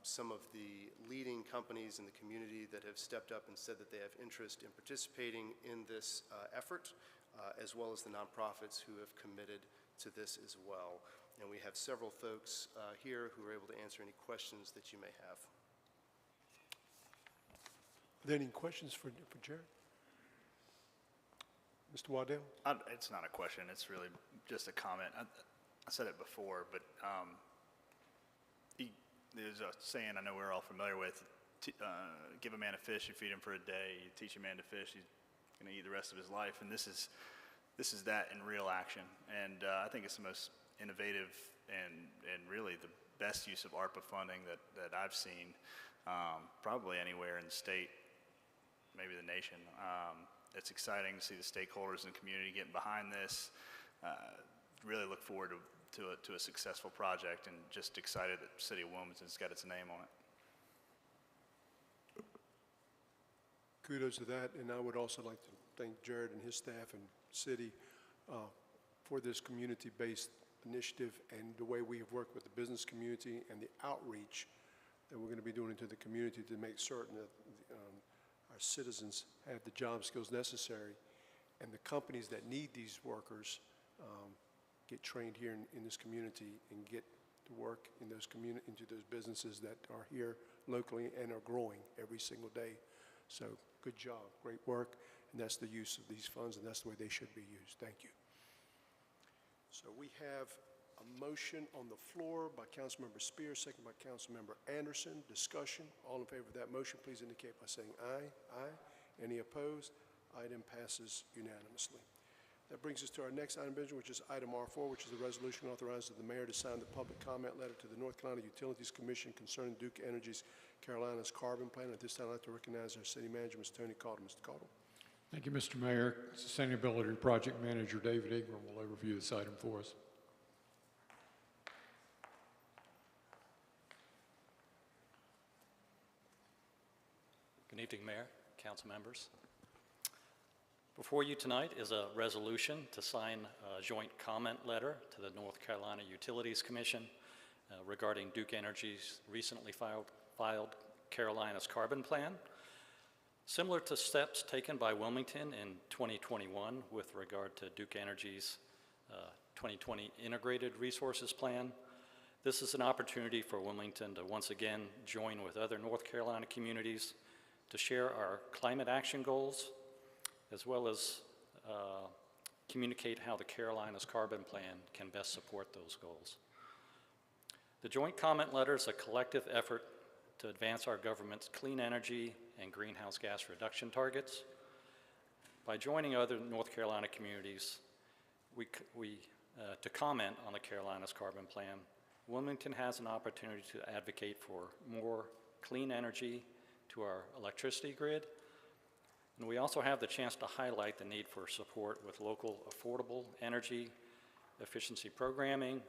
some of the leading companies in the community that have stepped up and said that they have interest in participating in this effort, as well as the nonprofits who have committed to this as well. And we have several folks here who are able to answer any questions that you may have. Are there any questions for Jared? Mr. Waddell? It's not a question, it's really just a comment. I said it before, but there's a saying I know we're all familiar with, give a man a fish, you feed him for a day, you teach a man to fish, he's going to eat the rest of his life, and this is that in real action. And I think it's the most innovative and really the best use of ARPA funding that I've seen, probably anywhere in the state, maybe the nation. It's exciting to see the stakeholders in the community getting behind this. Really look forward to a successful project, and just excited that the City of Wilmington's got its name on it. Kudos to that, and I would also like to thank Jared and his staff and city for this community-based initiative and the way we have worked with the business community and the outreach that we're going to be doing into the community to make certain that our citizens have the job skills necessary, and the companies that need these workers get trained here in this community and get to work in those into those businesses that are here locally and are growing every single day. So good job, great work, and that's the use of these funds, and that's the way they should be used. Thank you. So we have a motion on the floor by Councilmember Spears, second by Councilmember Anderson. Discussion. All in favor of that motion, please indicate by saying aye. Aye. Any opposed? Item passes unanimously. That brings us to our next item, which is item R4, which is the resolution authorizing the mayor to sign the public comment letter to the North Carolina Utilities Commission concerning Duke Energy's Carolinas carbon plan. At this time, I'd like to recognize our city manager, Mr. Tony Caldwell. Mr. Caldwell. Thank you, Mr. Mayor. Sustainability Project Manager David Ingram will overview this item for us. Good evening, Mayor, council members. Before you tonight is a resolution to sign a joint comment letter to the North Carolina Utilities Commission regarding Duke Energy's recently filed Carolinas Carbon Plan. Similar to steps taken by Wilmington in 2021 with regard to Duke Energy's 2020 Integrated Resources Plan, this is an opportunity for Wilmington to once again join with other North Carolina communities to share our climate action goals, as well as communicate how the Carolinas Carbon Plan can best support those goals. The joint comment letter is a collective effort to advance our government's clean energy and greenhouse gas reduction targets. By joining other North Carolina communities to comment on the Carolinas Carbon Plan, Wilmington has an opportunity to advocate for more clean energy to our electricity grid. And we also have the chance to highlight the need for support with local affordable energy efficiency programming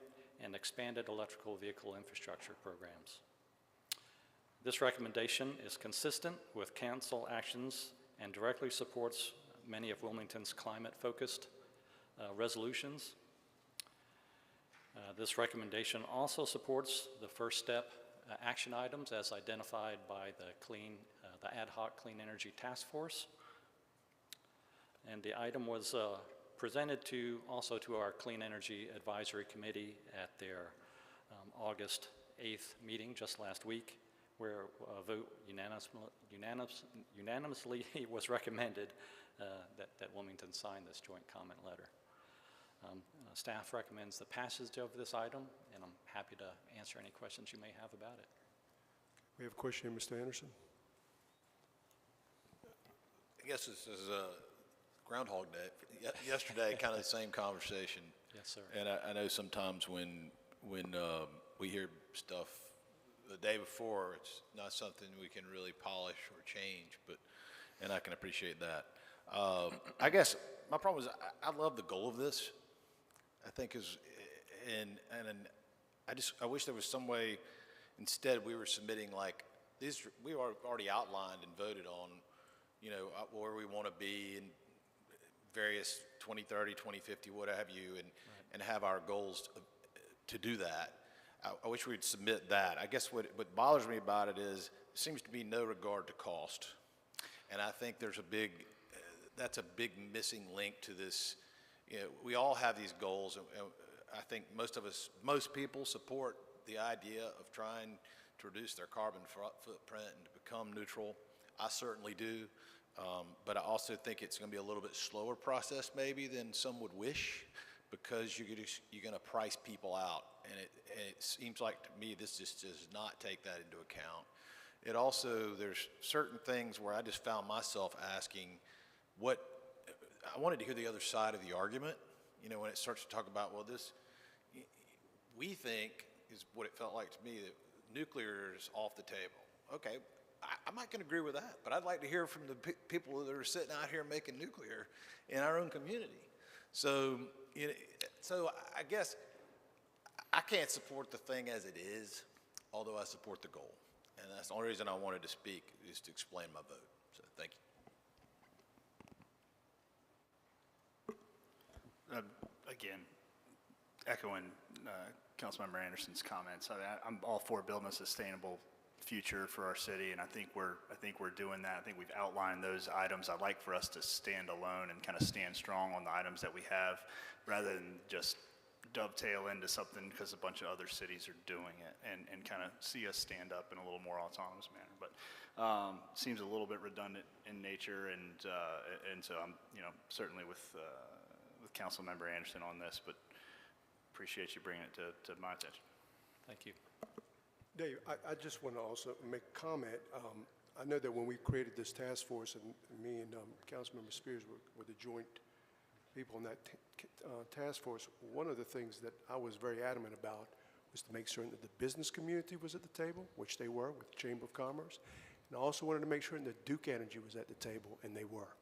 and expanded electrical vehicle infrastructure programs. This recommendation is consistent with council actions and directly supports many of Wilmington's climate-focused resolutions. This recommendation also supports the first step action items as identified by the Ad Hoc Clean Energy Task Force. And the item was presented also to our Clean Energy Advisory Committee at their August 8th meeting just last week, where a vote unanimously was recommended that Wilmington sign this joint comment letter. Staff recommends the passage of this item, and I'm happy to answer any questions you may have about it. We have a question here, Mr. Anderson. I guess this is Groundhog Day. Yesterday, kind of the same conversation. Yes, sir. And I know sometimes when we hear stuff the day before, it's not something we can really polish or change, and I can appreciate that. I guess my problem is I love the goal of this. I think I wish there was some way. Instead, we were submitting like these. We already outlined and voted on, where we want to be in various 2030, 2050, what have you, and have our goals to do that. I wish we'd submit that. I guess what bothers me about it is there seems to be no regard to cost, and I think that's a big missing link to this. We all have these goals, and I think most people support the idea of trying to reduce their carbon footprint and to become neutral. I certainly do, but I also think it's going to be a little bit slower process maybe than some would wish, because you're going to price people out, and it seems like to me this just does not take that into account. It also, there's certain things where I just found myself asking I wanted to hear the other side of the argument, when it starts to talk about, well, this, we think, is what it felt like to me, that nuclear is off the table. Okay, I'm not going to agree with that, but I'd like to hear from the people that are sitting out here making nuclear in our own community. So I guess I can't support the thing as it is, although I support the goal. And that's the only reason I wanted to speak, is to explain my vote. So thank you. Again, echoing Councilmember Anderson's comments, I'm all for building a sustainable future for our city, and I think we're doing that. I think we've outlined those items. I'd like for us to stand alone and kind of stand strong on the items that we have, rather than just dovetail into something because a bunch of other cities are doing it, and kind of see us stand up in a little more autonomous manner. But seems a little bit redundant in nature, and so I'm certainly with Councilmember Anderson on this, but appreciate you bringing it to my attention. Thank you. Dave, I just want to also make a comment. I know that when we created this task force, and me and Councilmember Spears were the joint people on that task force, one of the things that I was very adamant about was to make certain that the business community was at the table, which they were with the Chamber of Commerce, and I also wanted to make sure that Duke Energy was at the table, and they were.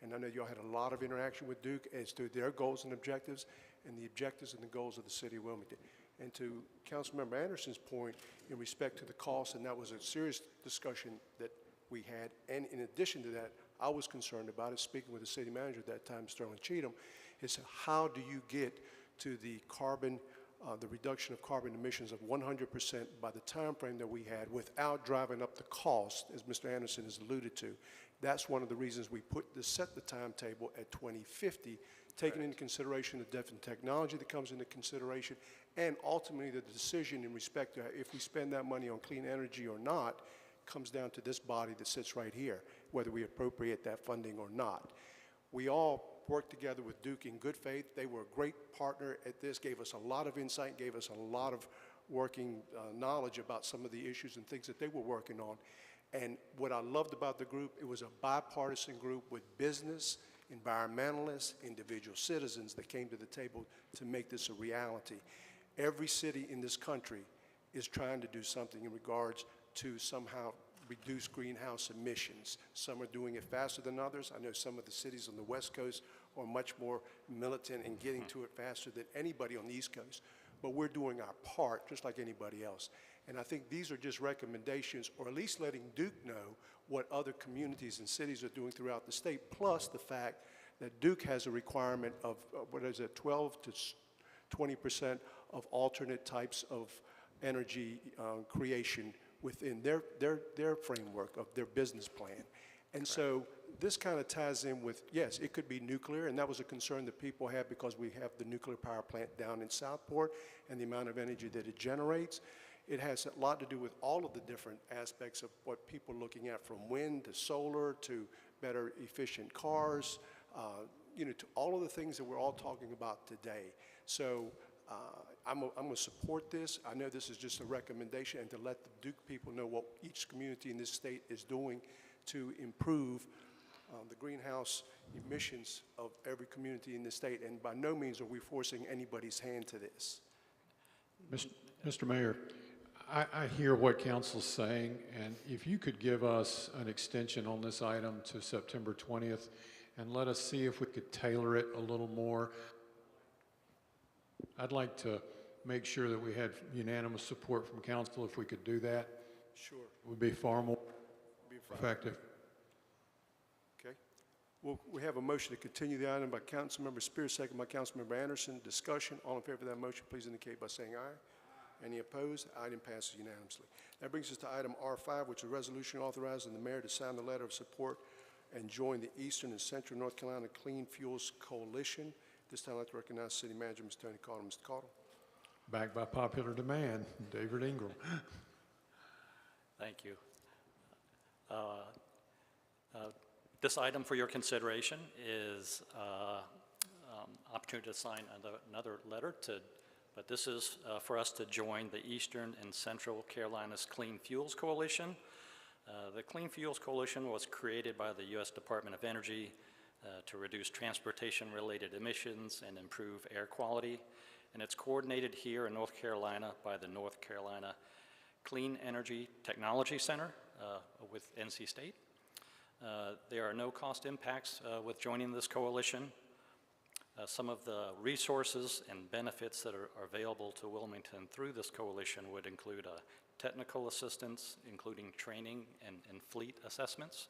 And I know y'all had a lot of interaction with Duke as to their goals and objectives, and the objectives and the goals of the city of Wilmington. And to Councilmember Anderson's point in respect to the cost, and that was a serious discussion that we had, and in addition to that, I was concerned about it, speaking with the city manager at that time, Sterling Cheatham, is how do you get to the carbon, the reduction of carbon emissions of 100% by the time frame that we had without driving up the cost, as Mr. Anderson has alluded to. That's one of the reasons we set the timetable at 2050, taking into consideration the different technology that comes into consideration, and ultimately the decision in respect to if we spend that money on clean energy or not comes down to this body that sits right here, whether we appropriate that funding or not. We all worked together with Duke in good faith. They were a great partner at this, gave us a lot of insight, gave us a lot of working knowledge about some of the issues and things that they were working on. And what I loved about the group, it was a bipartisan group with business, environmentalists, individual citizens that came to the table to make this a reality. Every city in this country is trying to do something in regards to somehow reduce greenhouse emissions. Some are doing it faster than others. I know some of the cities on the West Coast are much more militant in getting to it faster than anybody on the East Coast. But we're doing our part just like anybody else. And I think these are just recommendations, or at least letting Duke know what other communities and cities are doing throughout the state, plus the fact that Duke has a requirement of, 12 to 20% of alternate types of energy creation within their framework of their business plan. And so this kind of ties in with, yes, it could be nuclear, and that was a concern that people had because we have the nuclear power plant down in Southport and the amount of energy that it generates. It has a lot to do with all of the different aspects of what people are looking at, from wind to solar to better efficient cars, to all of the things that we're all talking about today. So I'm going to support this. I know this is just a recommendation, and to let the Duke people know what each community in this state is doing to improve the greenhouse emissions of every community in the state. And by no means are we forcing anybody's hand to this. Mr. Mayor, I hear what council's saying, and if you could give us an extension on this item to September 20th and let us see if we could tailor it a little more. I'd like to make sure that we had unanimous support from council if we could do that. Sure. It would be far more effective. Okay. Well, we have a motion to continue the item by Councilmember Spears, second by Councilmember Anderson. Discussion. All in favor of that motion, please indicate by saying aye. Any opposed? Item passes unanimously. That brings us to item R5, which is a resolution authorizing the mayor to sign the letter of support and join the Eastern and Central North Carolina Clean Fuels Coalition. This time I'd like to recognize City Manager, Mr. Tony Cottle. Mr. Cottle. Backed by popular demand, David Ingram. Thank you. This item for your consideration is opportunity to sign another letter but this is for us to join the Eastern and Central Carolina's Clean Fuels Coalition. The Clean Fuels Coalition was created by the U.S. Department of Energy to reduce transportation-related emissions and improve air quality, and it's coordinated here in North Carolina by the North Carolina Clean Energy Technology Center with NC State. There are no cost impacts with joining this coalition. Some of the resources and benefits that are available to Wilmington through this coalition would include technical assistance, including training and fleet assessments,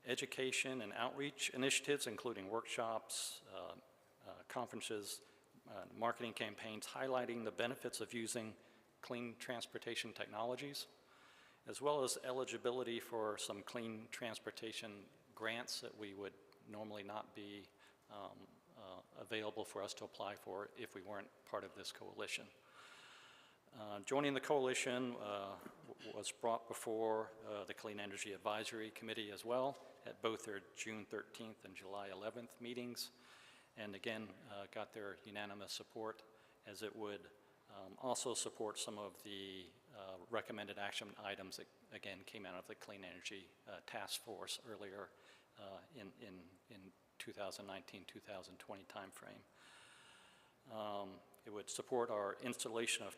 education and outreach initiatives, including workshops, conferences, marketing campaigns highlighting the benefits of using clean transportation technologies, as well as eligibility for some clean transportation grants that we would normally not be available for us to apply for if we weren't part of this coalition. Joining the coalition was brought before the Clean Energy Advisory Committee as well at both their June 13th and July 11th meetings, and again got their unanimous support, as it would also support some of the recommended action items that again came out of the Clean Energy Task Force earlier in 2019-2020 timeframe. It would support our installation of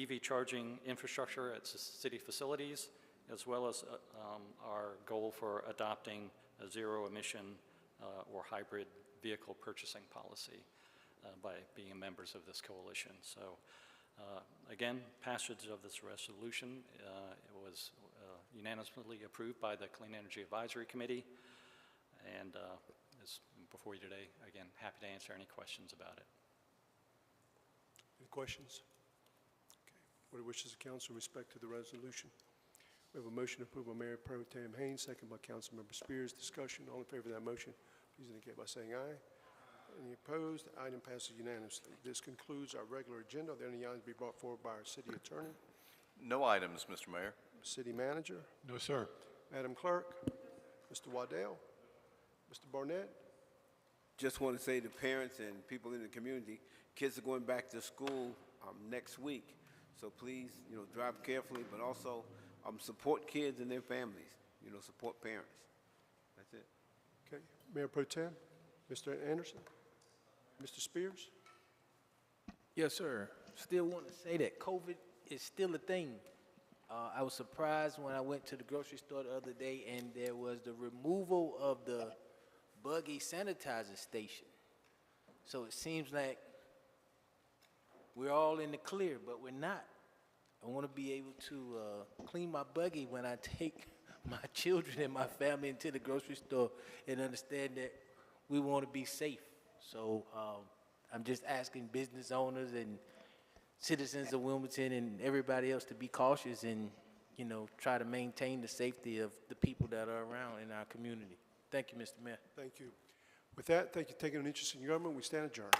EV charging infrastructure at city facilities, as well as our goal for adopting a zero-emission or hybrid vehicle purchasing policy by being members of this coalition. So again, passage of this resolution, it was unanimously approved by the Clean Energy Advisory Committee, and is before you today. Again, happy to answer any questions about it. Any questions? Okay. What are the wishes of council in respect to the resolution? We have a motion approved by Mayor Pro Tem Haynes, second by Councilmember Spears. Discussion. All in favor of that motion, please indicate by saying aye. Any opposed? The item passes unanimously. This concludes our regular agenda. Are there any items to be brought forward by our city attorney? No items, Mr. Mayor. City manager? No, sir. Madam Clerk? Mr. Waddell? Mr. Barnett? Just want to say to parents and people in the community, kids are going back to school next week. So please, drive carefully, but also support kids and their families. Support parents. That's it. Okay. Mayor Pro Tem? Mr. Anderson? Mr. Spears? Yes, sir. Still want to say that COVID is still a thing. I was surprised when I went to the grocery store the other day and there was the removal of the buggy sanitizer station. So it seems like we're all in the clear, but we're not. I want to be able to clean my buggy when I take my children and my family into the grocery store and understand that we want to be safe. So I'm just asking business owners and citizens of Wilmington and everybody else to be cautious and, try to maintain the safety of the people that are around in our community. Thank you, Mr. Mayor. Thank you. With that, thank you for taking an interest in government. We stand adjourned.